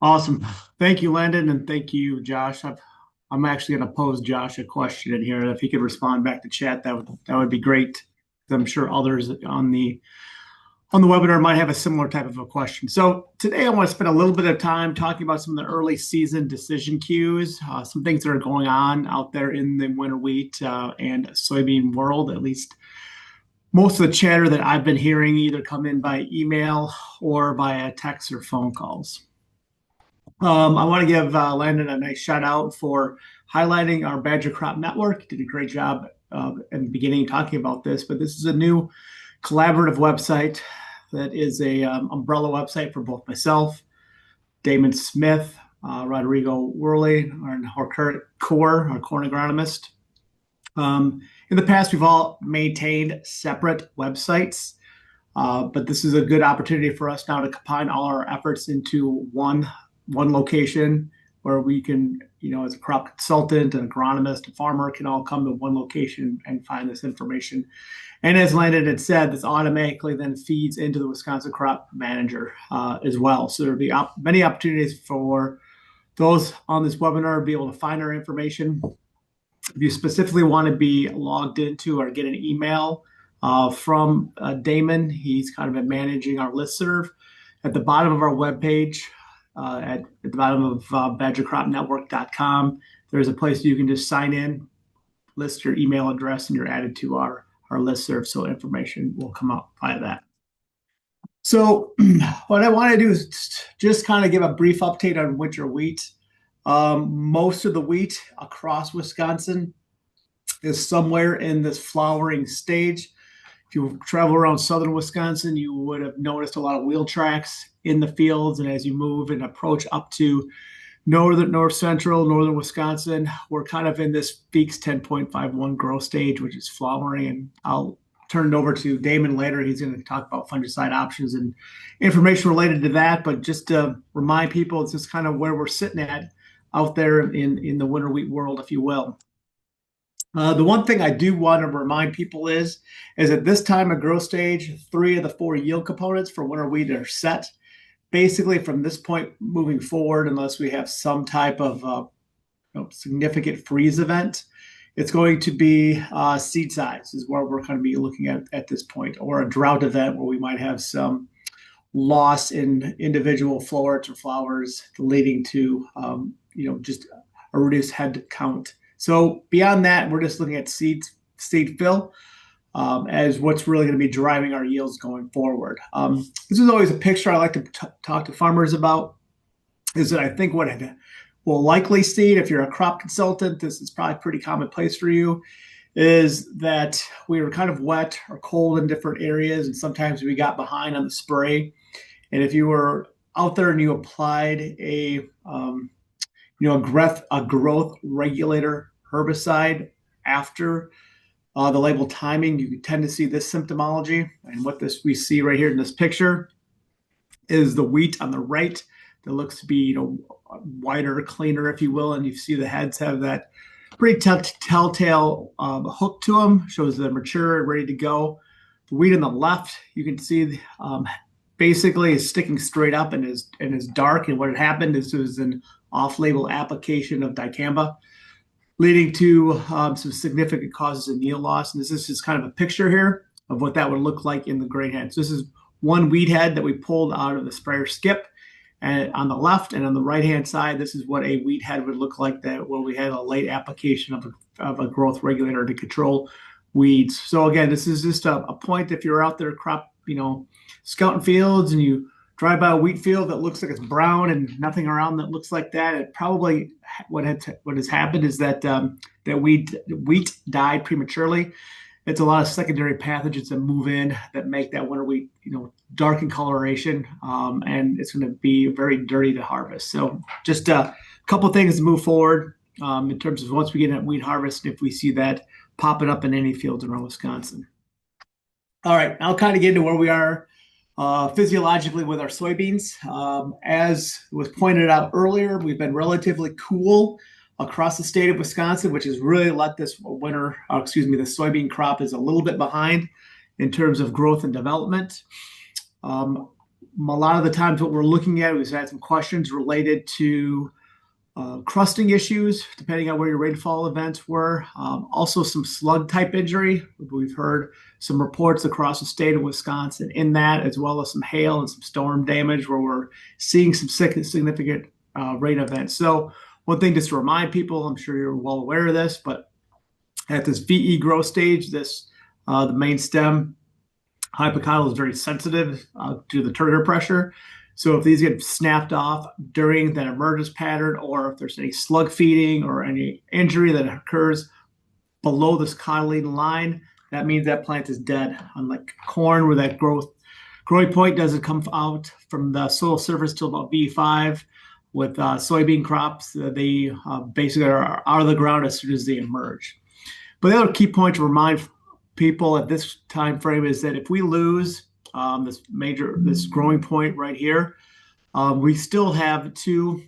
Awesome. Thank you, Landon, and thank you, Josh. I'm actually going to pose Josh a question in here. If he could respond back to chat, that would be great. I'm sure others on the webinar might have a similar type of a question. So today I want to spend a little bit of time talking about some of the early season decision cues, some things that are going on out there in the winter wheat and soybean world. At least most of the chatter that I've been hearing either come in by email or via text or phone calls. I want to give Landon a nice shout out for highlighting our Badger Crop Network. He did a great job in the beginning talking about this, but this is a new collaborative website that is a umbrella website for both myself, Damon Smith, Rodrigo Worley, our current our corn agronomist. In the past, we've all maintained separate websites, but this is a good opportunity for us now to combine all our efforts into one location where we can, as a crop consultant, an agronomist, a farmer can all come to one location and find this information. And as Landon had said, this automatically then feeds into the Wisconsin Crop Manager as well. So there'll be many opportunities for those on this webinar to be able to find our information. If you specifically want to be logged into or get an email from Damon, he's kind of been managing our listserv. At the bottom of our webpage, at the bottom of badgercropnetwork.com, there's a place you can just sign in, list your email address, and you're added to our listserv, so information will come up via that. So what I want to do is just kind of give a brief update on winter wheat. Most of the wheat across Wisconsin is somewhere in this flowering stage. If you travel around southern Wisconsin, you would have noticed a lot of wheel tracks in the fields. And as you move and approach up to north central, northern Wisconsin, we're kind of in this Feeks 10.51 growth stage, which is flowering. And I'll turn it over to Damon later. He's going to talk about fungicide options and information related to that. But just to remind people, it's just kind of where we're sitting at out there in the winter wheat world, if you will. The one thing I do want to remind people is at this time of growth stage, 3 of the 4 yield components for winter wheat are set. Basically, from this point moving forward, unless we have some type of significant freeze event, it's going to be seed size is what we're going to be looking at this point, or a drought event where we might have some loss in individual florets or flowers leading to just a reduced head count. So beyond that, we're just looking at seed fill as what's really going to be driving our yields going forward. This is always a picture I like to talk to farmers about, is that I think what we'll likely see, if you're a crop consultant, this is probably pretty commonplace for you, is that we were kind of wet or cold in different areas, and sometimes we got behind on the spray. And if you were out there and you applied a growth regulator herbicide after the label timing, you tend to see this symptomology. And what we see right here in this picture is the wheat on the right that looks to be whiter, cleaner, if you will. And you see the heads have that pretty telltale hook to them, shows they're mature and ready to go. The wheat on the left, you can see basically is sticking straight up and is dark. And what had happened is there was an off-label application of dicamba, leading to some significant causes of yield loss. And this is just kind of a picture here of what that would look like in the grain head. So this is one wheat head that we pulled out of the sprayer skip. And on the left and on the right-hand side, this is what a wheat head would look like where we had a late application of a growth regulator to control weeds. So again, this is just a point if you're out there scouting fields and you drive by a wheat field that looks like it's brown and nothing around that looks like that, it probably what has happened is that wheat died prematurely. It's a lot of secondary pathogens that move in that make that winter wheat dark in coloration, and it's going to be very dirty to harvest. So just a couple of things to move forward in terms of once we get at wheat harvest, if we see that popping up in any fields around Wisconsin. All right, I'll kind of get into where we are physiologically with our soybeans. As was pointed out earlier, we've been relatively cool across the state of Wisconsin, which has really let this the soybean crop is a little bit behind in terms of growth and development. lot of the times what we're looking at, we've had some questions related to crusting issues, depending on where your rainfall events were. Also some slug type injury. We've heard some reports across the state of Wisconsin in that, as well as some hail and some storm damage where we're seeing some significant rain events. So one thing just to remind people, I'm sure you're well aware of this, but at this VE growth stage, the main stem hypocotyl is very sensitive to the turgor pressure. So if these get snapped off during that emergence pattern, or if there's any slug feeding or any injury that occurs below this cotyledon line, that means that plant is dead. Unlike corn, where that growing point doesn't come out from the soil surface till about V5, with soybean crops, they basically are out of the ground as soon as they emerge. But the other key point to remind people at this time frame is that if we lose this growing point right here, we still have two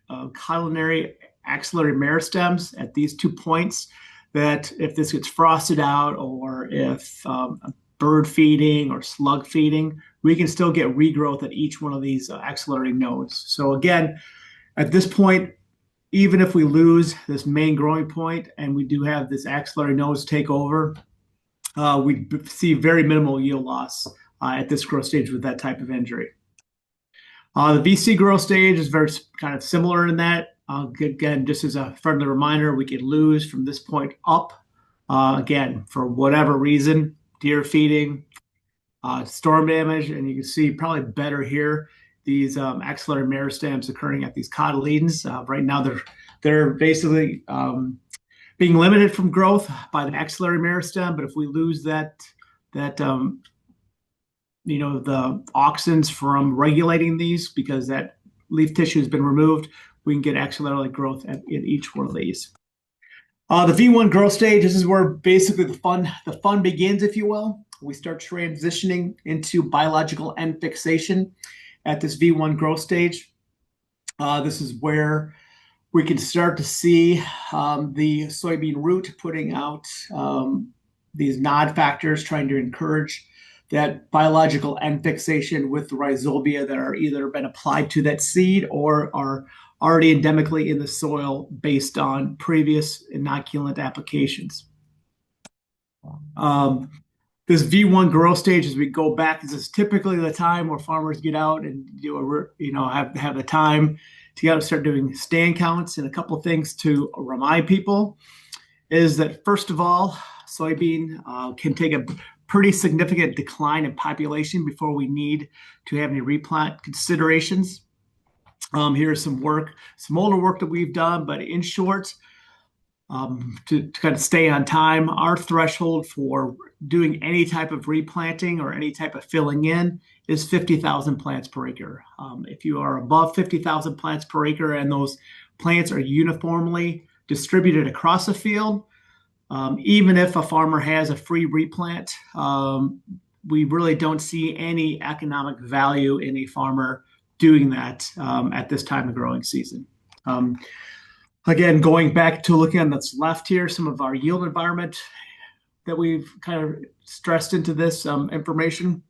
cotyledonary axillary meristems at these 2 points that if this gets frosted out, or if bird feeding or slug feeding, we can still get regrowth at each one of these axillary nodes. So again, at this point, even if we lose this main growing point and we do have this axillary nodes take over, we see very minimal yield loss at this growth stage with that type of injury. The VC growth stage is very kind of similar in that. Again, just as a friendly reminder, we could lose from this point up, again, for whatever reason, deer feeding, storm damage, and you can see probably better here, these axillary meristems occurring at these cotyledons. Right now, they're basically being limited from growth by the axillary meristem, but if we lose that the auxins from regulating these, because that leaf tissue has been removed, we can get axillary growth in each one of these. The V1 growth stage, this is where basically the fun begins, if you will. We start transitioning into biological end fixation at this V1 growth stage. This is where we can start to see the soybean root putting out these nod factors, trying to encourage that biological end fixation with the rhizobia that are either been applied to that seed or are already endemically in the soil based on previous inoculant applications. This V1 growth stage, as we go back, this is typically the time where farmers get out and have the time to get out and start doing stand counts. And a couple of things to remind people is that, first of all, soybean can take a pretty significant decline in population before we need to have any replant considerations. Here's some older work that we've done, but in short, to kind of stay on time, our threshold for doing any type of replanting or any type of filling in is 50,000 plants per acre. If you are above 50,000 plants per acre and those plants are uniformly distributed across the field, even if a farmer has a free replant, we really don't see any economic value in a farmer doing that at this time of growing season. Again, going back to looking on this left here, some of our yield environment that we've kind of stressed into this information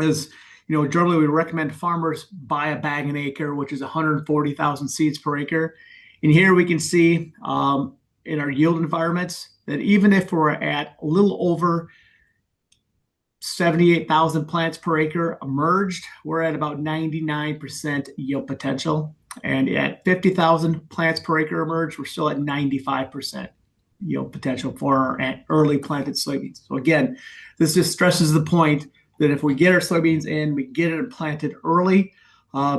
is, generally we recommend farmers buy a bag an acre, which is 140,000 seeds per acre. And here we can see in our yield environments that even if we're at a little over 78,000 plants per acre emerged, we're at about 99% yield potential. And at 50,000 plants per acre emerged, we're still at 95% yield potential for our early planted soybeans. So again, this just stresses the point that if we get our soybeans in, we get it planted early,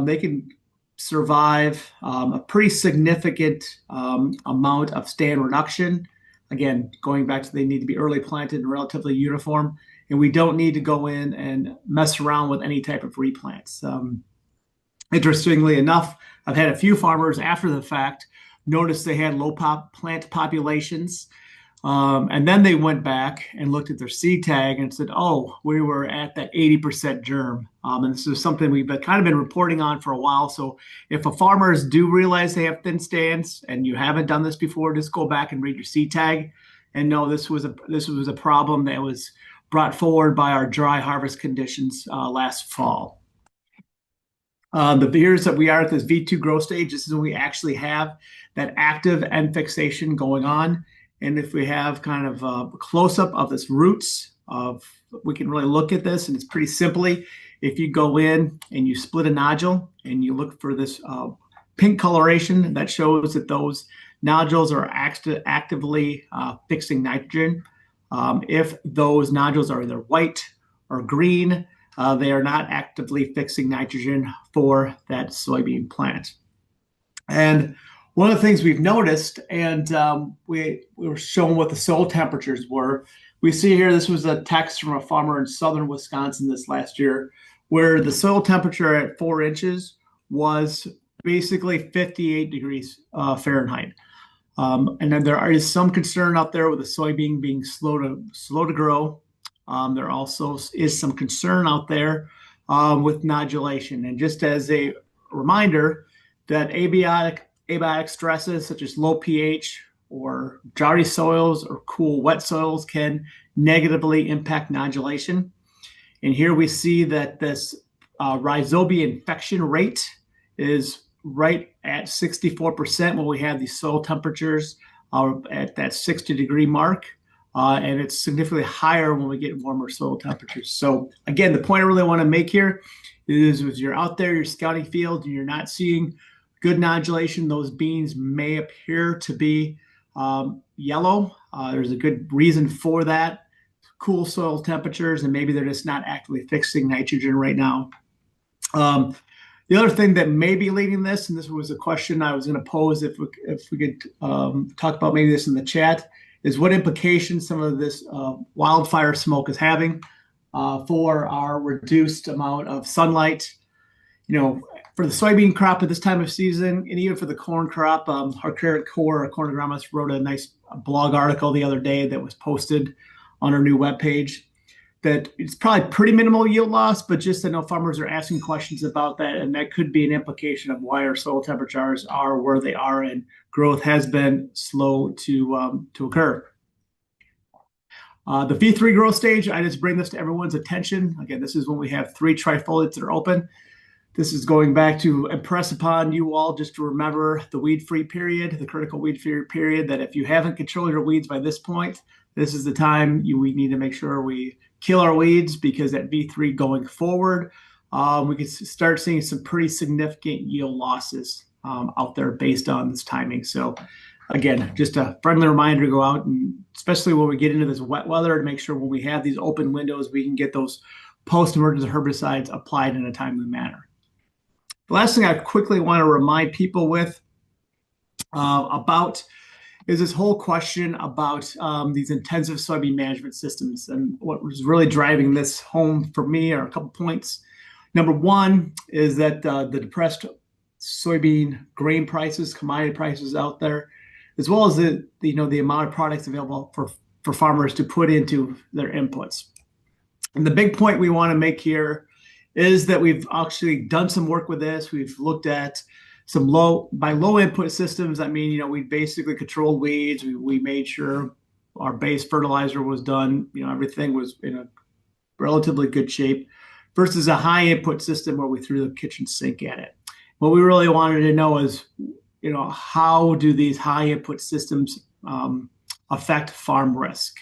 they can survive a pretty significant amount of stand reduction. Again, going back to they need to be early planted and relatively uniform, and we don't need to go in and mess around with any type of replants. Interestingly enough, I've had a few farmers after the fact notice they had low plant populations, and then they went back and looked at their seed tag and said, "Oh, we were at that 80% germ." And this is something we've kind of been reporting on for a while. So if a farmers do realize they have thin stands and you haven't done this before, just go back and read your seed tag and know this was a problem that was brought forward by our dry harvest conditions last fall. Here's that we are at this V2 growth stage. This is when we actually have that active end fixation going on. And if we have kind of a close-up of this roots, we can really look at this, and it's pretty simply, if you go in and you split a nodule and you look for this pink coloration, that shows that those nodules are actively fixing nitrogen. If those nodules are either white or green, they are not actively fixing nitrogen for that soybean plant. And one of the things we've noticed, and we were shown what the soil temperatures were. We see here, this was a text from a farmer in southern Wisconsin this last year, where the soil temperature at 4 inches was basically 58 degrees Fahrenheit. And then there is some concern out there with the soybean being slow to grow. There also is some concern out there with nodulation. And just as a reminder, that abiotic stresses such as low pH or droughty soils or cool wet soils can negatively impact nodulation. And here we see that this rhizobia infection rate is right at 64% when we have these soil temperatures at that 60-degree mark. And it's significantly higher when we get warmer soil temperatures. So again, the point I really want to make here is if you're out there, you're scouting fields, and you're not seeing good nodulation, those beans may appear to be yellow. There's a good reason for that. Cool soil temperatures, and maybe they're just not actively fixing nitrogen right now. The other thing that may be leading this, and this was a question I was going to pose if we could talk about maybe this in the chat, is what implications some of this wildfire smoke is having for our reduced amount of sunlight. For the soybean crop at this time of season, and even for the corn crop, our Carrot Core, our corn agronomist, wrote a nice blog article the other day that was posted on our new webpage. That it's probably pretty minimal yield loss, but just I know farmers are asking questions about that, and that could be an implication of why our soil temperatures are where they are, and growth has been slow to occur. The V3 growth stage, I just bring this to everyone's attention. Again, this is when we have 3 trifoliates that are open. This is going back to impress upon you all just to remember the weed-free period, the critical weed-free period, that if you haven't controlled your weeds by this point, this is the time we need to make sure we kill our weeds, because at V3 going forward, we can start seeing some pretty significant yield losses out there based on this timing. So again, just a friendly reminder to go out, and especially when we get into this wet weather, to make sure when we have these open windows, we can get those post-emergence herbicides applied in a timely manner. The last thing I quickly want to remind people with about is this whole question about these intensive soybean management systems. And what was really driving this home for me are a couple points. Number one is that the depressed soybean grain prices, commodity prices out there, as well as the amount of products available for farmers to put into their inputs. And the big point we want to make here is that we've actually done some work with this. We've looked at some low input systems. I mean, we basically controlled weeds. We made sure our base fertilizer was done. Everything was in a relatively good shape, versus a high input system where we threw the kitchen sink at it. What we really wanted to know is, how do these high input systems affect farm risk?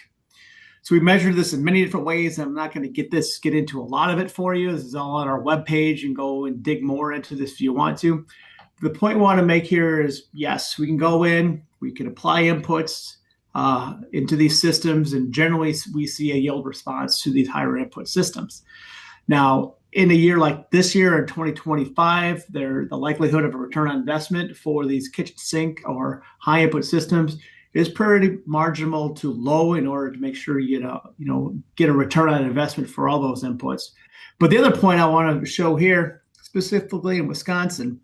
So we measured this in many different ways. I'm not going to get into a lot of it for you. This is all on our webpage, and go and dig more into this if you want to. The point we want to make here is, yes, we can go in, we can apply inputs into these systems, and generally we see a yield response to these higher input systems. Now, in a year like this year in 2025, the likelihood of a return on investment for these kitchen sink or high input systems is pretty marginal to low in order to make sure you get a return on investment for all those inputs. But the other point I want to show here, specifically in Wisconsin,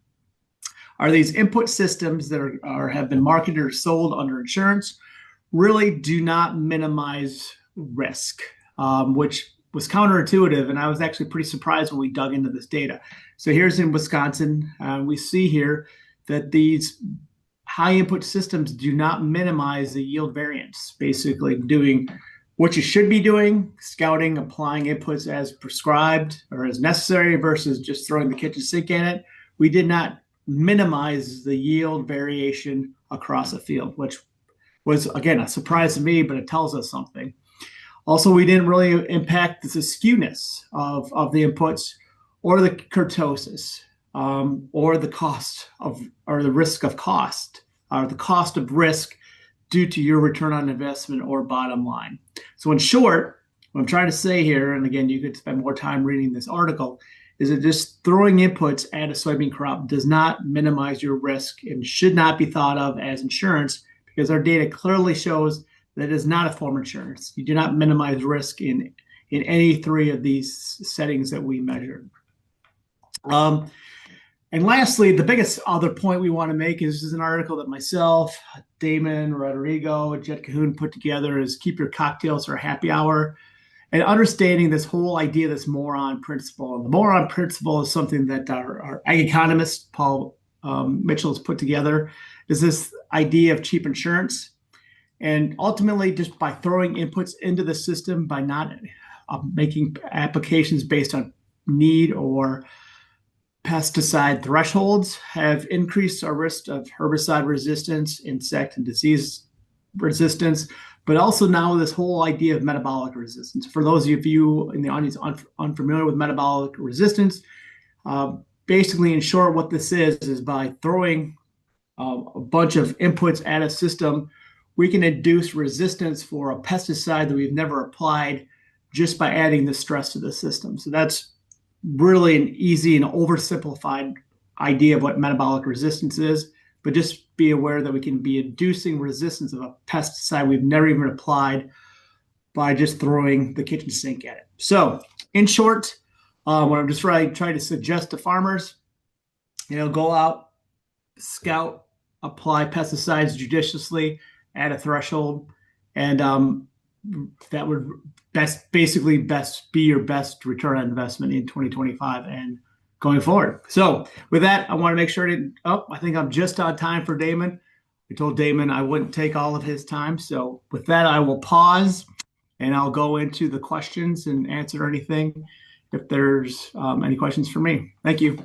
are these input systems that have been marketed or sold under insurance really do not minimize risk, which was counterintuitive, and I was actually pretty surprised when we dug into this data. So here's in Wisconsin, we see here that these high input systems do not minimize the yield variance, basically doing what you should be doing, scouting, applying inputs as prescribed or as necessary versus just throwing the kitchen sink in it. We did not minimize the yield variation across a field, which was, again, a surprise to me, but it tells us something. Also, we didn't really impact the skewness of the inputs or the kurtosis or the cost of, or the risk of cost, or the cost of risk due to your return on investment or bottom line. So in short, what I'm trying to say here, and again, you could spend more time reading this article, is that just throwing inputs at a soybean crop does not minimize your risk and should not be thought of as insurance, because our data clearly shows that it is not a form of insurance. You do not minimize risk in any three of these settings that we measured. And lastly, the biggest other point we want to make is this is an article that myself, Damon, Rodrigo, Jet Cahoon put together, is keep your cocktails for happy hour. And understanding this whole idea, this moron principle. And the moron principle is something that our ag economist, Paul Mitchell, has put together, is this idea of cheap insurance. And ultimately, just by throwing inputs into the system, by not making applications based on need or pesticide thresholds, have increased our risk of herbicide resistance, insect and disease resistance, but also now this whole idea of metabolic resistance. For those of you in the audience unfamiliar with metabolic resistance, basically, in short, what this is by throwing a bunch of inputs at a system, we can induce resistance for a pesticide that we've never applied just by adding the stress to the system. So that's really an easy and oversimplified idea of what metabolic resistance is, but just be aware that we can be inducing resistance of a pesticide we've never even applied by just throwing the kitchen sink at it. So in short, what I'm just trying to suggest to farmers, go out, scout, apply pesticides judiciously at a threshold, and that would best be your best return on investment in 2025 and going forward. So with that, I want to make sure I think I'm just on time for Damon. I told Damon I wouldn't take all of his time. So with that, I will pause and I'll go into the questions and answer anything if there's any questions for me. Thank you.